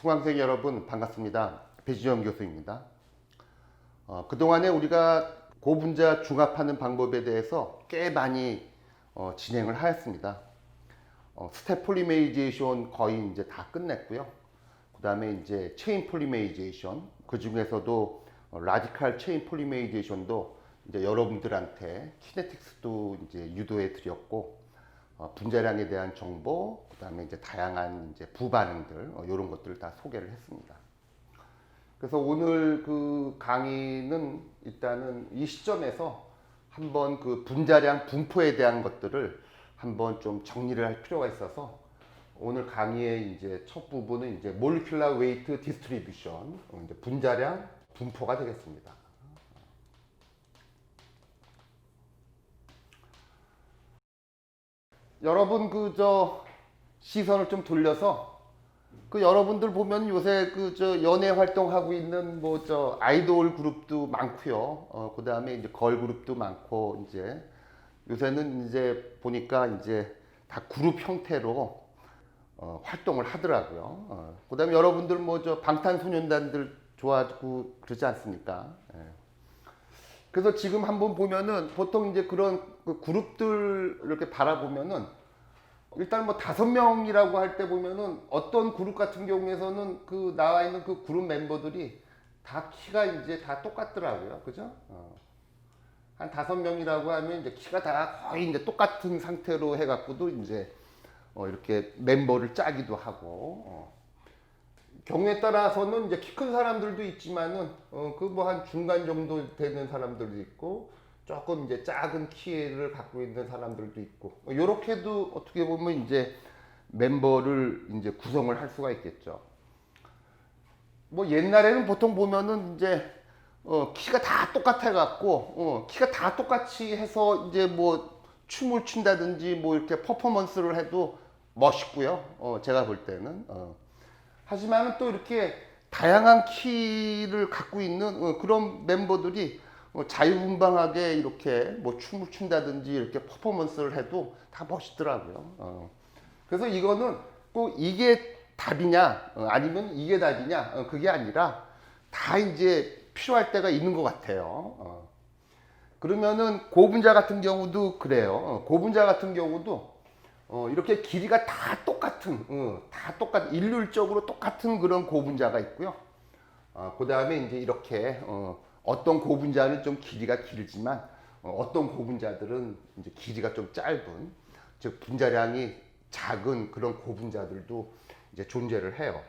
수강생 여러분 반갑습니다. 배지영 교수입니다. 그동안에 우리가 고분자 중합하는 방법에 대해서 꽤 많이 진행을 하였습니다. 스텝 폴리메이제이션 거의 이제 다 끝냈고요. 그 다음에 이제 체인 폴리메이제이션, 그 중에서도 라디칼 체인 폴리메이제이션도 이제 여러분들한테 키네틱스도 이제 유도해 드렸고, 분자량에 대한 정보, 그 다음에 이제 다양한 이제 부반응들, 이런 것들을 다 소개를 했습니다. 그래서 오늘 그 강의는 일단은 이 시점에서 한번 그 분자량 분포에 대한 것들을 한번 좀 정리를 할 필요가 있어서 오늘 강의의 이제 첫 부분은 이제 molecular weight distribution, 이제 분자량 분포가 되겠습니다. 여러분 시선을 좀 돌려서 여러분들 보면 요새 연예 활동하고 있는 아이돌 그룹도 많고요. 그 다음에 이제 걸 그룹도 많고, 이제 요새는 이제 보니까 이제 다 그룹 형태로 활동을 하더라고요. 그 다음에 여러분들 방탄소년단들 좋아하고 그러지 않습니까? 예. 그래서 지금 한번 보면은 보통 이제 그런 그룹들 이렇게 바라보면은 일단 5명이라고 할 때 보면은 어떤 그룹 같은 경우에서는 나와 있는 그 그룹 멤버들이 다 키가 이제 다 똑같더라고요. 그죠? 한 5명이라고 하면 이제 키가 다 거의 이제 똑같은 상태로 해갖고도 이제 이렇게 멤버를 짜기도 하고, 경우에 따라서는 이제 키 큰 사람들도 있지만은 한 중간 정도 되는 사람들도 있고, 조금 이제 작은 키를 갖고 있는 사람들도 있고, 요렇게도 어떻게 보면 이제 멤버를 이제 구성을 할 수가 있겠죠. 옛날에는 보통 보면은 이제 키가 다 똑같아 갖고 키가 다 똑같이 해서 이제 춤을 춘다든지 이렇게 퍼포먼스를 해도 멋있고요. 제가 볼 때는 하지만은 또 이렇게 다양한 키를 갖고 있는 그런 멤버들이 자유분방하게 이렇게 춤을 춘다든지 이렇게 퍼포먼스를 해도 다 멋있더라고요. 그래서 이거는 꼭 이게 답이냐 아니면 이게 답이냐 그게 아니라 다 이제 필요할 때가 있는 것 같아요. 그러면은 고분자 같은 경우도 그래요. 고분자 같은 경우도 이렇게 길이가 다 똑같은 일률적으로 똑같은 그런 고분자가 있고요. 그 다음에 이제 이렇게 어떤 고분자는 좀 길이가 길지만 어떤 고분자들은 이제 길이가 좀 짧은, 즉 분자량이 작은 그런 고분자들도 이제 존재를 해요.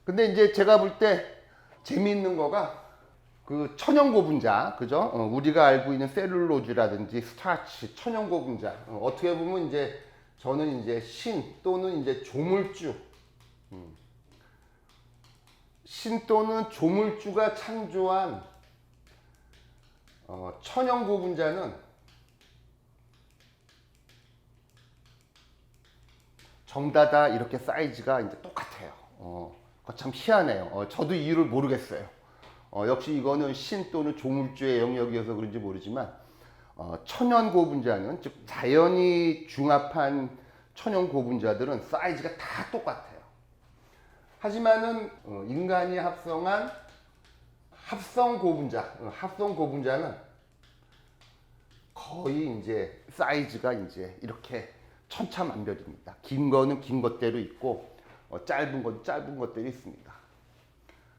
근데 이제 제가 볼 때 재미있는 거가 천연 고분자, 그죠? 우리가 알고 있는 셀룰로즈라든지 스타치, 천연 고분자. 어떻게 보면 이제 저는 이제 신 또는 이제 조물주, 신 또는 조물주가 창조한 천연 고분자는 정다다 이렇게 사이즈가 이제 똑같아요. 참 희한해요. 저도 이유를 모르겠어요. 역시 이거는 신 또는 조물주의 영역이어서 그런지 모르지만 천연 고분자는, 즉 자연이 중합한 천연 고분자들은 사이즈가 다 똑같아요. 하지만은 인간이 합성한 합성 고분자는 거의 이제 사이즈가 이제 이렇게 천차만별입니다. 긴 거는 긴 것대로 있고 짧은 건 짧은 것대로 있습니다.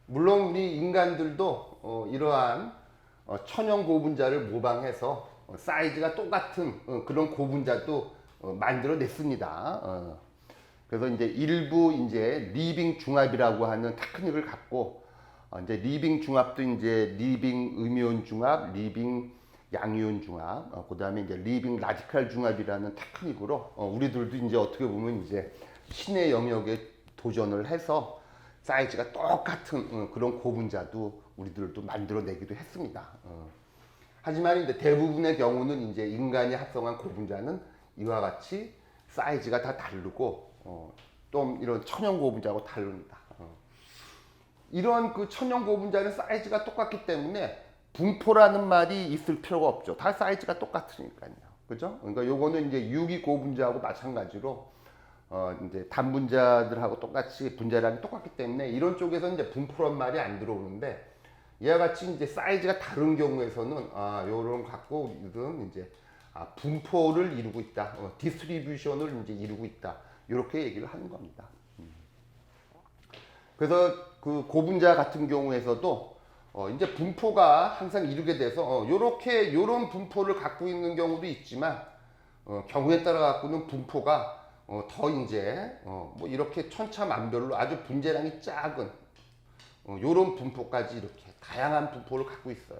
물론 우리 인간들도 이러한 천연 고분자를 모방해서 사이즈가 똑같은 그런 고분자도 만들어냈습니다. 그래서 이제 일부 이제 리빙 중합이라고 하는 테크닉을 갖고 이제 리빙 중합도 이제 리빙 음이온 중합, 리빙 양이온 중합, 그 다음에 이제 리빙 라디칼 중합이라는 테크닉으로 우리들도 이제 어떻게 보면 이제 신의 영역에 도전을 해서 사이즈가 똑같은 그런 고분자도 우리들도 만들어내기도 했습니다. 하지만 이제 대부분의 경우는 이제 인간이 합성한 고분자는 이와 같이 사이즈가 다 다르고 좀 이런 천연 고분자하고 다릅니다. 이런 천연 고분자는 사이즈가 똑같기 때문에 분포라는 말이 있을 필요가 없죠. 다 사이즈가 똑같으니까요. 그죠? 그러니까 요거는 이제 유기 고분자하고 마찬가지로 이제 단분자들하고 똑같이 분자량이 똑같기 때문에 이런 쪽에서 이제 분포란 말이 안 들어오는데 이와 같이 이제 사이즈가 다른 경우에서는 요런 갖고는 이제 분포를 이루고 있다, 디스트리뷰션을 이제 이루고 있다, 이렇게 얘기를 하는 겁니다. 그래서 그 고분자 같은 경우에서도 이제 분포가 항상 이루게 돼서 요런 분포를 갖고 있는 경우도 있지만 경우에 따라 갖고는 분포가 더 이제 뭐 이렇게 천차만별로 아주 분자량이 작은 요런 분포까지 이렇게 다양한 분포를 갖고 있어요.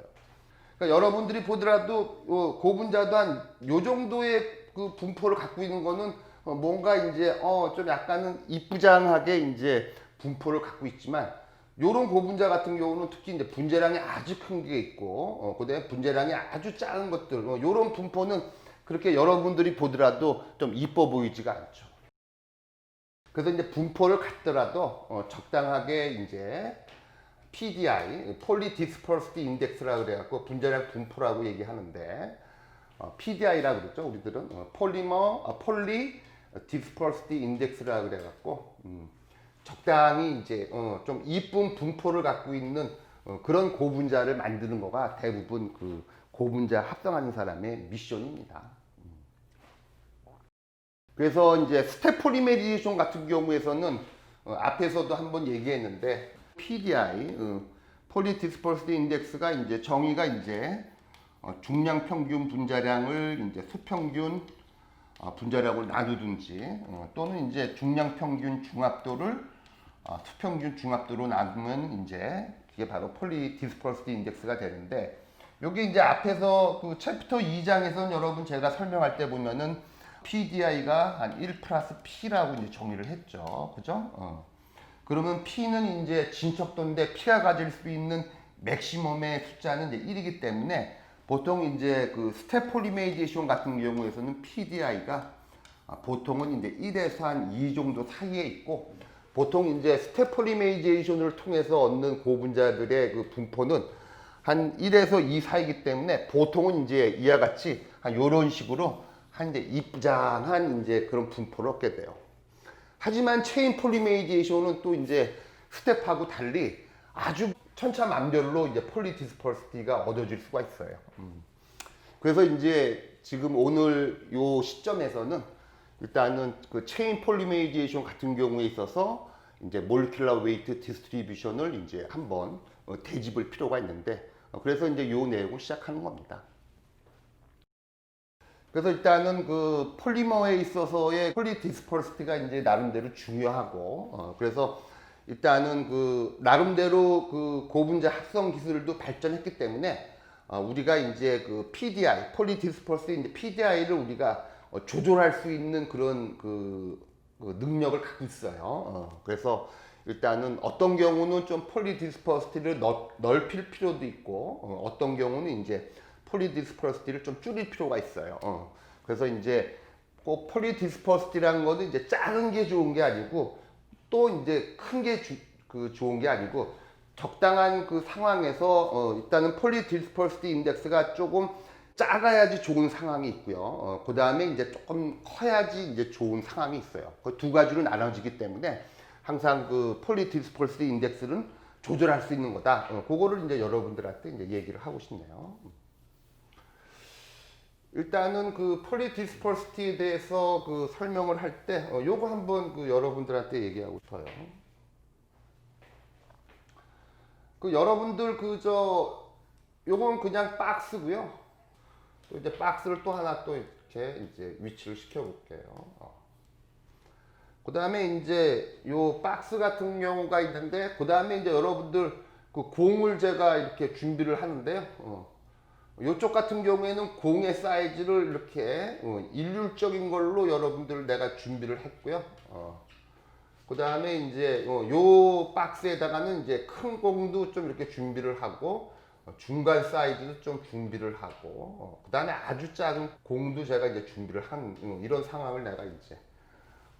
그러니까 여러분들이 보더라도 고분자도 한 요 정도의 그 분포를 갖고 있는 거는 뭔가 이제 좀 약간은 이쁘장하게 이제 분포를 갖고 있지만 요런 고분자 같은 경우는 특히 이제 분자량이 아주 큰 게 있고 그다음에 분자량이 아주 작은 것들 요런 분포는 그렇게 여러분들이 보더라도 좀 이뻐 보이지가 않죠. 그래서 이제 분포를 갖더라도 적당하게 이제 PDI, 폴리 디스퍼시티 인덱스라고 그래갖고 분자량 분포라고 얘기하는데 PDI라고 그랬죠. 우리들은 폴리 디스퍼시티 인덱스라고 그래갖고 적당히 이제 좀 이쁜 분포를 갖고 있는 그런 고분자를 만드는 거가 대부분 그 고분자 합성하는 사람의 미션입니다. 그래서 이제 스텝 폴리메리제이션 같은 경우에서는 앞에서도 한번 얘기했는데 PDI, 폴리 디스퍼시티 인덱스가 이제 정의가 이제 중량 평균 분자량을 이제 수평균 분자량으로 나누든지 또는 이제 중량 평균 중합도를 수평균 중합도로 나누면 이제 이게 바로 폴리 디스퍼시티 인덱스가 되는데 여기 이제 앞에서 그 챕터 2장에서는 여러분 제가 설명할 때 보면은 PDI가 한 1 플러스 P라고 이제 정의를 했죠. 그죠? 그러면 P는 이제 진척도인데 P가 가질 수 있는 맥시멈의 숫자는 이제 1이기 때문에 보통 이제 그 스텝 폴리메리제이션 같은 경우에서는 PDI가 보통은 이제 1에서 한 2 정도 사이에 있고 보통 이제 스텝 폴리메리제이션을 통해서 얻는 고분자들의 그 분포는 한 1에서 2 사이이기 때문에 보통은 이제 이와 같이 한 요런 식으로 한 이제 이쁘장한 이제 그런 분포를 얻게 돼요. 하지만 체인 폴리메리제이션은 또 이제 스텝하고 달리 아주 천차만별로 이제 폴리 디스퍼시티가 얻어질 수가 있어요. 그래서 이제 지금 오늘 요 시점에서는 일단은 그 체인 폴리메리제이션 같은 경우에 있어서 이제 몰큐러 웨이트 디스트리뷰션을 이제 한번 되짚을 필요가 있는데 그래서 이제 요 내용을 시작하는 겁니다. 그래서 일단은 그 폴리머에 있어서의 폴리 디스퍼시티가 이제 나름대로 중요하고 그래서 일단은 그 나름대로 그 고분자 합성 기술도 발전했기 때문에 우리가 이제 그 PDI, 폴리 디스퍼시티 이제 PDI를 우리가 조절할 수 있는 그런 그 능력을 갖고 있어요. 그래서 일단은 어떤 경우는 좀 폴리 디스퍼시티를 넓힐 필요도 있고 어떤 경우는 이제 폴리 디스퍼시티를 좀 줄일 필요가 있어요. 그래서 이제 꼭 폴리 디스퍼시티라는 거는 이제 작은 게 좋은 게 아니고 또 이제 큰 게 좋은 게 아니고 적당한 그 상황에서 일단은 폴리 디스퍼시티 인덱스가 조금 작아야지 좋은 상황이 있고요. 그 다음에 이제 조금 커야지 이제 좋은 상황이 있어요. 그 두 가지로 나눠지기 때문에 항상 그 폴리 디스퍼시티 인덱스는 조절할 수 있는 거다. 그거를 이제 여러분들한테 이제 얘기를 하고 싶네요. 일단은 그 폴리 디스퍼시티에 대해서 그 설명을 할 때 요거 한번 그 여러분들한테 얘기하고 싶어요. 그 여러분들 요건 그냥 박스고요. 또 이제 박스를 또 하나 또 이렇게 이제 위치를 시켜 볼게요. 그 다음에 이제 요 박스 같은 경우가 있는데 그 다음에 이제 여러분들 그 공을 제가 이렇게 준비를 하는데요. 이쪽 같은 경우에는 공의 사이즈를 이렇게 일률적인 걸로 여러분들 내가 준비를 했고요. 그 다음에 이제 요 박스에다가는 이제 큰 공도 좀 이렇게 준비를 하고 중간 사이즈도 좀 준비를 하고 그 다음에 아주 작은 공도 제가 이제 준비를 한 이런 상황을 내가 이제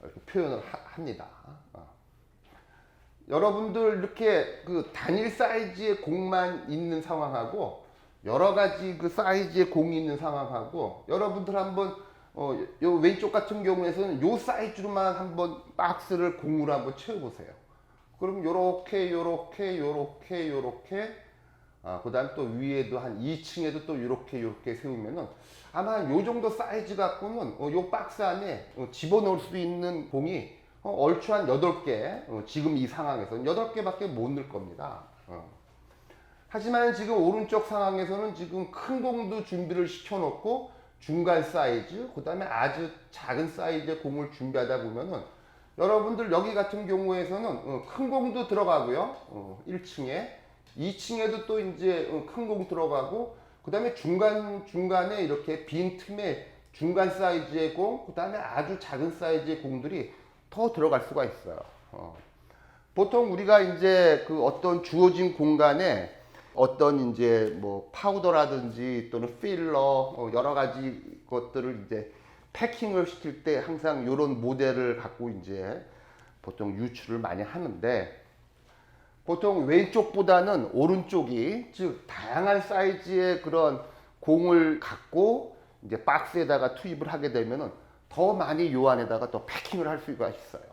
이렇게 표현을 합니다. 여러분들 이렇게 그 단일 사이즈의 공만 있는 상황하고 여러 가지 그 사이즈의 공이 있는 상황하고 여러분들 한번 요 왼쪽 같은 경우에서는 요 사이즈로만 한번 박스를 공으로 한번 채워보세요. 그럼 요렇게 요렇게 요렇게 요렇게 그 다음 또 위에도 한 2층에도 또 요렇게 세우면은 아마 요 정도 사이즈 갖고는 요 박스 안에 집어넣을 수 있는 공이 얼추 한 8개, 지금 이 상황에서는 8개밖에 못 넣을 겁니다. 하지만 지금 오른쪽 상황에서는 지금 큰 공도 준비를 시켜놓고 중간 사이즈, 그 다음에 아주 작은 사이즈의 공을 준비하다 보면은 여러분들 여기 같은 경우에서는 큰 공도 들어가고요. 1층에 2층에도 또 이제 큰 공 들어가고 그 다음에 중간에 이렇게 빈 틈에 중간 사이즈의 공, 그 다음에 아주 작은 사이즈의 공들이 더 들어갈 수가 있어요. 보통 우리가 이제 그 어떤 주어진 공간에 어떤 이제 뭐 파우더라든지 또는 필러 여러 가지 것들을 이제 패킹을 시킬 때 항상 이런 모델을 갖고 이제 보통 유출을 많이 하는데 보통 왼쪽보다는 오른쪽이 즉 다양한 사이즈의 그런 공을 갖고 이제 박스에다가 투입을 하게 되면은 더 많이 요 안에다가 더 패킹을 할 수가 있어요.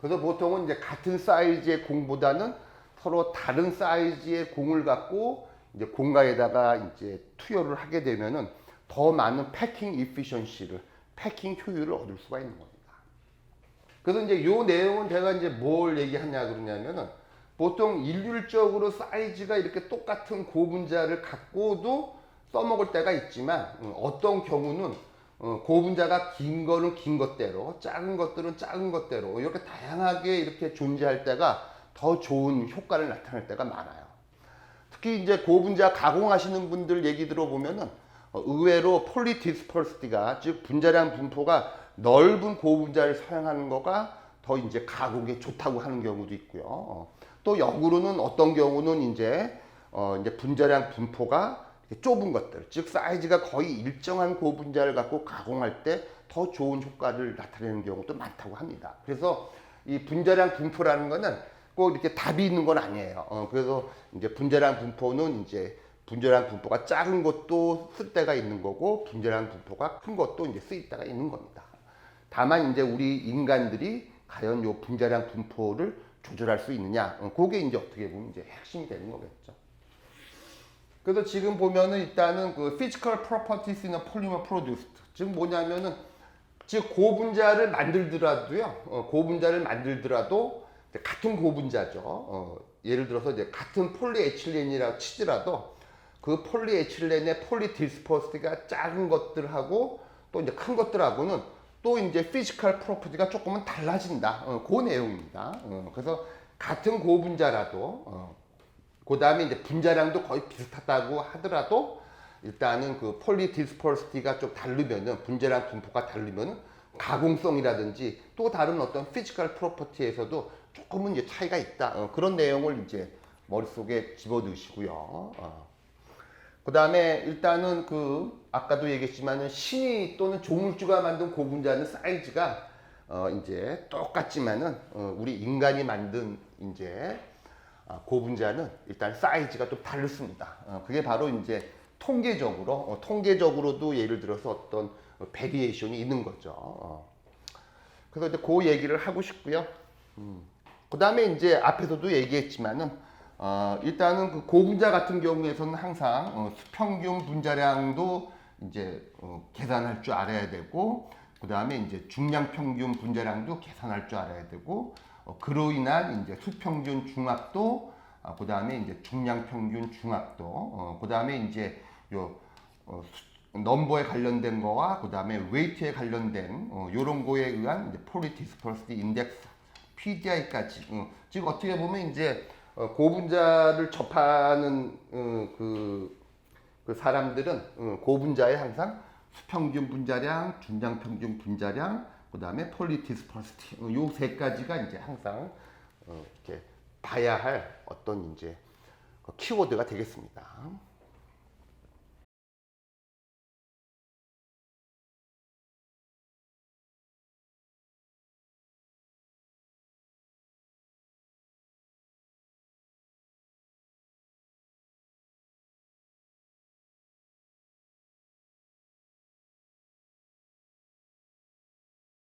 그래서 보통은 이제 같은 사이즈의 공보다는 서로 다른 사이즈의 공을 갖고 이제 공간에다가 이제 투여를 하게 되면은 더 많은 패킹 이피션시를, 패킹 효율을 얻을 수가 있는 겁니다. 그래서 이제 요 내용은 제가 이제 뭘 얘기하냐 그러냐면은 보통 일률적으로 사이즈가 이렇게 똑같은 고분자를 갖고도 써먹을 때가 있지만 어떤 경우는 고분자가 긴 거는 긴 것대로, 작은 것들은 작은 것대로 이렇게 다양하게 이렇게 존재할 때가 더 좋은 효과를 나타낼 때가 많아요. 특히 이제 고분자 가공하시는 분들 얘기 들어보면은 의외로 폴리디스퍼시티가 즉 분자량 분포가 넓은 고분자를 사용하는 거가 더 이제 가공에 좋다고 하는 경우도 있고요. 또 역으로는 어떤 경우는 이제 분자량 분포가 좁은 것들, 즉 사이즈가 거의 일정한 고분자를 갖고 가공할 때 더 좋은 효과를 나타내는 경우도 많다고 합니다. 그래서 이 분자량 분포라는 거는 꼭 이렇게 답이 있는 건 아니에요. 그래서 이제 분자량 분포는 이제 분자량 분포가 작은 것도 쓸 때가 있는 거고 분자량 분포가 큰 것도 이제 쓰일 때가 있는 겁니다. 다만 이제 우리 인간들이 과연 요 분자량 분포를 조절할 수 있느냐, 그게 이제 어떻게 보면 이제 핵심이 되는 거겠죠. 그래서 지금 보면은 일단은 그 physical properties in a polymer produced, 즉 뭐냐면은 즉 고분자를 만들더라도요, 고분자를 만들더라도 같은 고분자죠. 예를 들어서 이제 같은 폴리에틸렌이라고 치더라도 그 폴리에틸렌의 폴리디스퍼시티가 작은 것들하고 또 이제 큰 것들하고는 또 이제 피지컬 프로퍼티가 조금은 달라진다. 그 내용입니다. 그래서 같은 고분자라도 그 다음에 이제 분자량도 거의 비슷하다고 하더라도 일단은 그 폴리디스퍼시티가 좀 다르면은 분자량 분포가 다르면은 가공성이라든지 또 다른 어떤 피지컬 프로퍼티에서도 조금은 이제 차이가 있다. 그런 내용을 이제 머릿속에 집어넣으시고요. 그 다음에 일단은 그 아까도 얘기했지만은 신이 또는 조물주가 만든 고분자는 사이즈가 이제 똑같지만은 우리 인간이 만든 이제 고분자는 일단 사이즈가 좀 다릅니다. 그게 바로 이제 통계적으로도 예를 들어서 어떤 베리에이션이 있는 거죠. 그래서 이제 그 얘기를 하고 싶고요. 그 다음에 이제 앞에서도 얘기했지만은 일단은 그 고분자 같은 경우에서는 항상 수평균 분자량도 이제 계산할 줄 알아야 되고, 그 다음에 이제 중량 평균 분자량도 계산할 줄 알아야 되고, 그로 인한 이제 수평균 중압도, 그 다음에 이제 중량 평균 중압도, 그 다음에 이제 요 넘버에 관련된 거와 그 다음에 웨이트에 관련된 요런 거에 의한 이제 폴리디스퍼시티 인덱스 PDI까지, 즉 어떻게 보면 이제 고분자를 접하는 그 사람들은 고분자에 항상 수평균 분자량, 중량 평균 분자량, 그 다음에 폴리디스퍼시티 요 세 가지가 이제 항상 이렇게 봐야 할 어떤 이제 키워드가 되겠습니다.